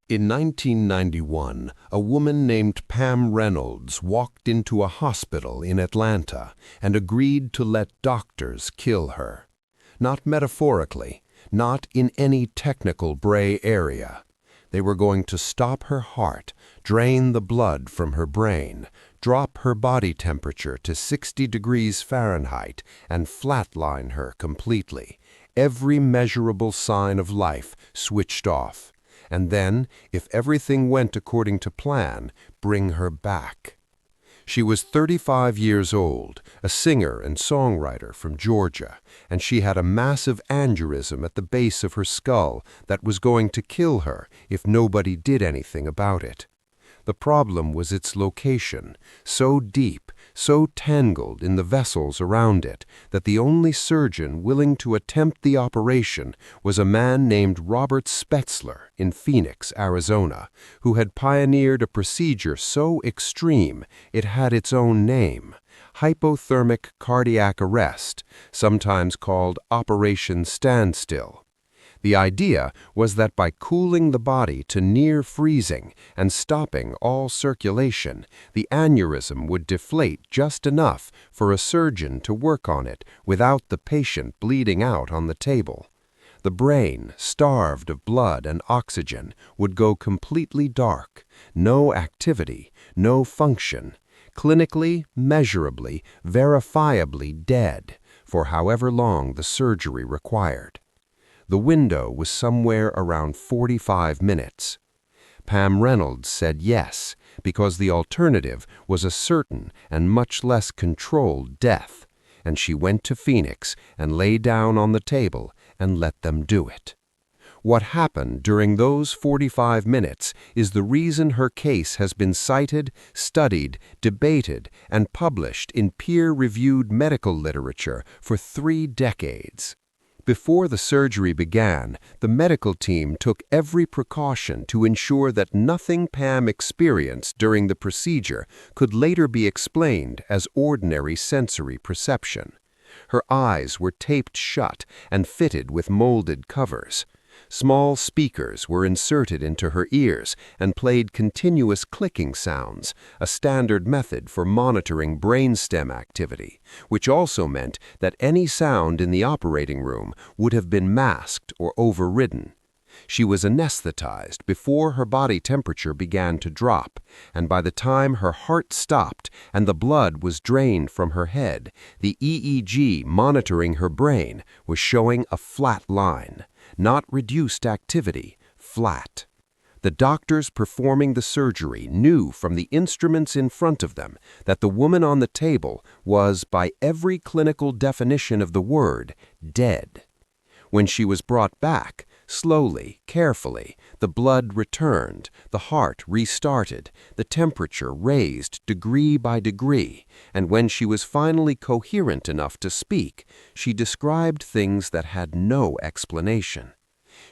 In 1991, a woman named Pam Reynolds walked into a hospital in Atlanta and agreed to let doctors kill her. Not metaphorically, not in any technical gray area. They were going to stop her heart, drain the blood from her brain, drop her body temperature to 60 degrees Fahrenheit, and flatline her completely. Every measurable sign of life switched off. And then, if everything went according to plan, bring her back. She was 35 years old, a singer and songwriter from Georgia, and she had a massive aneurysm at the base of her skull that was going to kill her if nobody did anything about it. The problem was its location, so deep, so tangled in the vessels around it, that the only surgeon willing to attempt the operation was a man named Robert Spetzler in Phoenix, Arizona, who had pioneered a procedure so extreme it had its own name: hypothermic cardiac arrest, sometimes called Operation Standstill. The idea was that by cooling the body to near freezing and stopping all circulation, the aneurysm would deflate just enough for a surgeon to work on it without the patient bleeding out on the table. The brain, starved of blood and oxygen, would go completely dark, no activity, no function, clinically, measurably, verifiably dead, for however long the surgery required. The window was somewhere around 45 minutes. Pam Reynolds said yes, because the alternative was a certain and much less controlled death, and she went to Phoenix and lay down on the table and let them do it. What happened during those 45 minutes is the reason her case has been cited, studied, debated, and published in peer-reviewed medical literature for 3 decades. Before the surgery began, the medical team took every precaution to ensure that nothing Pam experienced during the procedure could later be explained as ordinary sensory perception. Her eyes were taped shut and fitted with molded covers. Small speakers were inserted into her ears and played continuous clicking sounds, a standard method for monitoring brainstem activity, which also meant that any sound in the operating room would have been masked or overridden. She was anesthetized before her body temperature began to drop, and by the time her heart stopped and the blood was drained from her head, the EEG monitoring her brain was showing a flat line. Not reduced activity, flat. The doctors performing the surgery knew from the instruments in front of them that the woman on the table was, by every clinical definition of the word, dead. When she was brought back, slowly, carefully, the blood returned, the heart restarted, the temperature raised degree by degree, and when she was finally coherent enough to speak, she described things that had no explanation.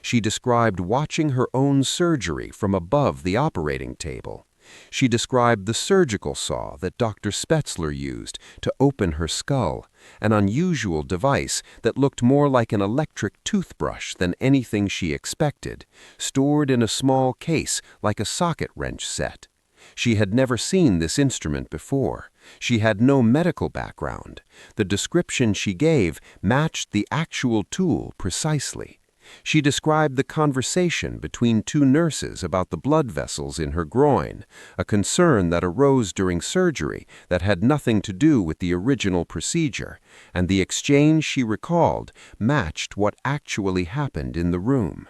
She described watching her own surgery from above the operating table. She described the surgical saw that Dr. Spetzler used to open her skull, an unusual device that looked more like an electric toothbrush than anything she expected, stored in a small case like a socket wrench set. She had never seen this instrument before. She had no medical background. The description she gave matched the actual tool precisely. She described the conversation between 2 nurses about the blood vessels in her groin, a concern that arose during surgery that had nothing to do with the original procedure, and the exchange she recalled matched what actually happened in the room.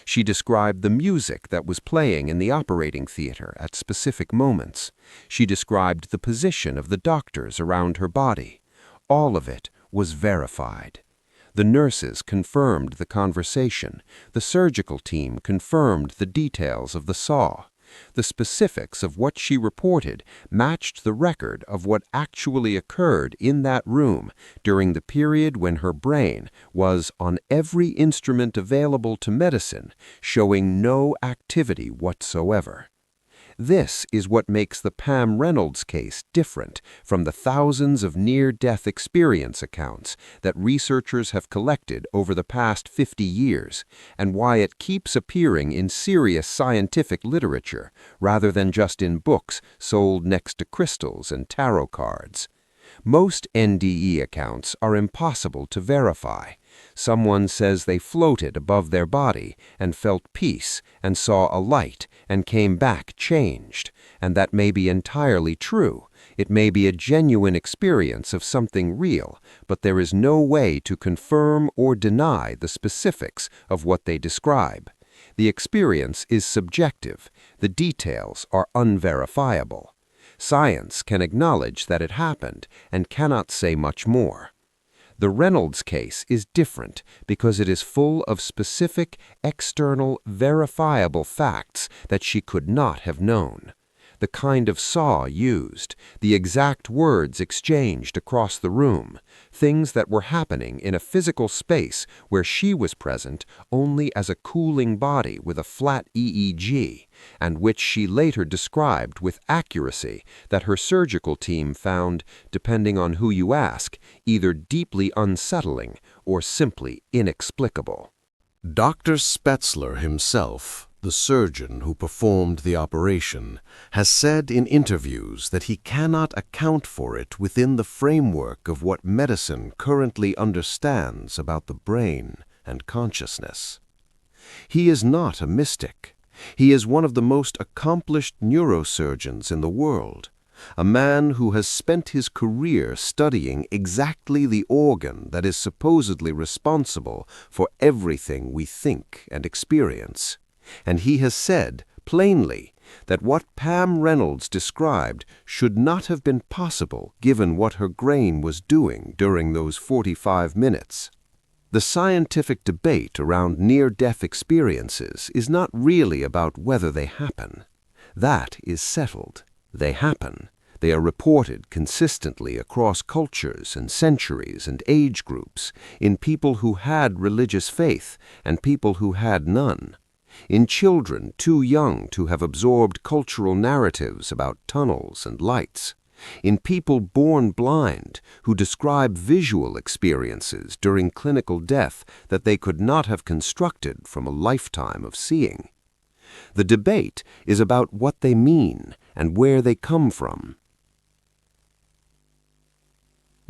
She described the music that was playing in the operating theater at specific moments. She described the position of the doctors around her body. All of it was verified. The nurses confirmed the conversation. The surgical team confirmed the details of the saw. The specifics of what she reported matched the record of what actually occurred in that room during the period when her brain was, on every instrument available to medicine, showing no activity whatsoever. This is what makes the Pam Reynolds case different from the thousands of near-death experience accounts that researchers have collected over the past 50 years, and why it keeps appearing in serious scientific literature rather than just in books sold next to crystals and tarot cards. Most NDE accounts are impossible to verify. Someone says they floated above their body and felt peace and saw a light and came back changed, and that may be entirely true. It may be a genuine experience of something real, but there is no way to confirm or deny the specifics of what they describe. The experience is subjective. The details are unverifiable. Science can acknowledge that it happened and cannot say much more. The Reynolds case is different because it is full of specific, external, verifiable facts that she could not have known. The kind of saw used, the exact words exchanged across the room, things that were happening in a physical space where she was present only as a cooling body with a flat EEG, and which she later described with accuracy that her surgical team found, depending on who you ask, either deeply unsettling or simply inexplicable. Dr. Spetzler himself, the surgeon who performed the operation, has said in interviews that he cannot account for it within the framework of what medicine currently understands about the brain and consciousness. He is not a mystic. He is one of the most accomplished neurosurgeons in the world, a man who has spent his career studying exactly the organ that is supposedly responsible for everything we think and experience. And he has said, plainly, that what Pam Reynolds described should not have been possible given what her brain was doing during those 45 minutes. The scientific debate around near-death experiences is not really about whether they happen. That is settled. They happen. They are reported consistently across cultures and centuries and age groups, in people who had religious faith and people who had none, in children too young to have absorbed cultural narratives about tunnels and lights, in people born blind who describe visual experiences during clinical death that they could not have constructed from a lifetime of seeing. The debate is about what they mean and where they come from.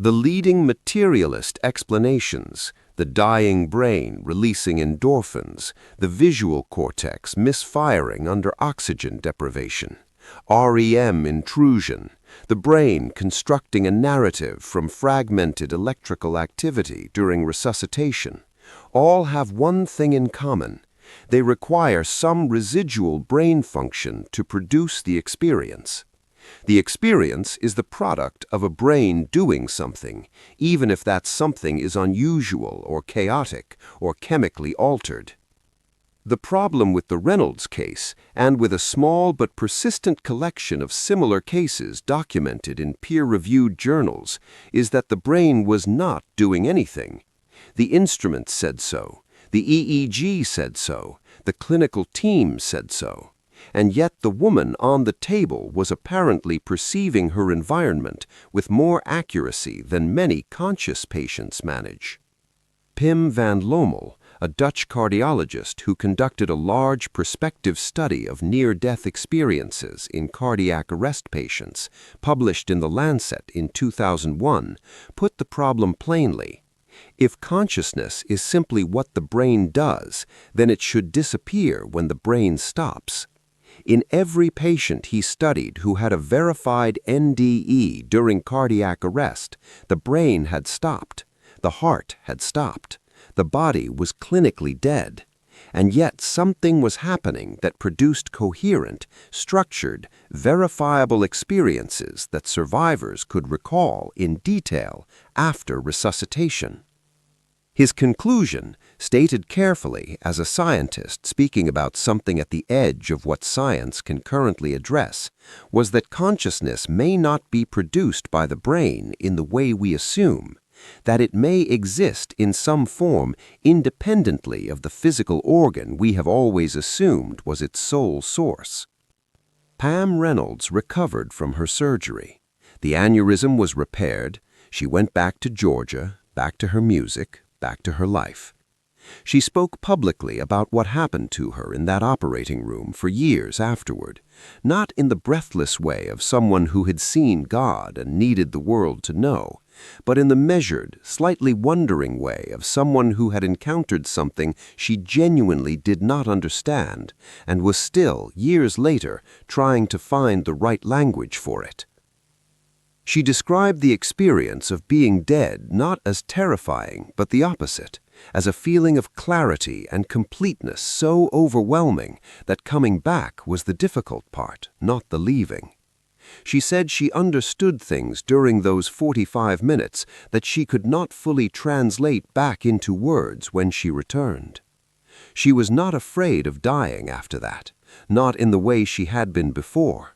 The leading materialist explanations, the dying brain releasing endorphins, the visual cortex misfiring under oxygen deprivation, REM intrusion, the brain constructing a narrative from fragmented electrical activity during resuscitation, all have one thing in common. They require some residual brain function to produce the experience. The experience is the product of a brain doing something, even if that something is unusual or chaotic or chemically altered. The problem with the Reynolds case, and with a small but persistent collection of similar cases documented in peer-reviewed journals, is that the brain was not doing anything. The instruments said so. The EEG said so. The clinical team said so. And yet the woman on the table was apparently perceiving her environment with more accuracy than many conscious patients manage. Pim van Lommel, a Dutch cardiologist who conducted a large prospective study of near-death experiences in cardiac arrest patients, published in The Lancet in 2001, put the problem plainly. If consciousness is simply what the brain does, then it should disappear when the brain stops. In every patient he studied who had a verified NDE during cardiac arrest, the brain had stopped, the heart had stopped, the body was clinically dead, and yet something was happening that produced coherent, structured, verifiable experiences that survivors could recall in detail after resuscitation. His conclusion, stated carefully as a scientist speaking about something at the edge of what science can currently address, was that consciousness may not be produced by the brain in the way we assume, that it may exist in some form independently of the physical organ we have always assumed was its sole source. Pam Reynolds recovered from her surgery. The aneurysm was repaired. She went back to Georgia, back to her music, back to her life. She spoke publicly about what happened to her in that operating room for years afterward, not in the breathless way of someone who had seen God and needed the world to know, but in the measured, slightly wondering way of someone who had encountered something she genuinely did not understand and was still, years later, trying to find the right language for it. She described the experience of being dead not as terrifying, but the opposite, as a feeling of clarity and completeness so overwhelming that coming back was the difficult part, not the leaving. She said she understood things during those 45 minutes that she could not fully translate back into words when she returned. She was not afraid of dying after that, not in the way she had been before.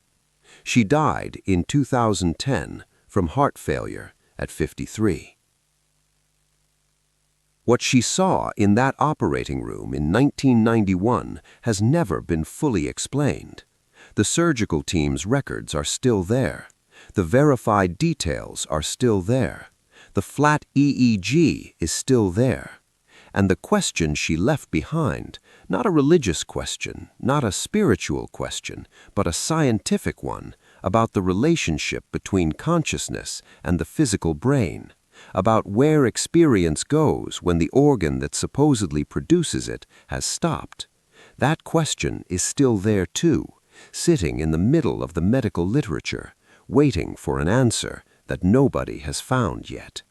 She died in 2010 from heart failure at 53. What she saw in that operating room in 1991 has never been fully explained. The surgical team's records are still there. The verified details are still there. The flat EEG is still there. And the question she left behind, not a religious question, not a spiritual question, but a scientific one, about the relationship between consciousness and the physical brain, about where experience goes when the organ that supposedly produces it has stopped. That question is still there too, sitting in the middle of the medical literature, waiting for an answer that nobody has found yet.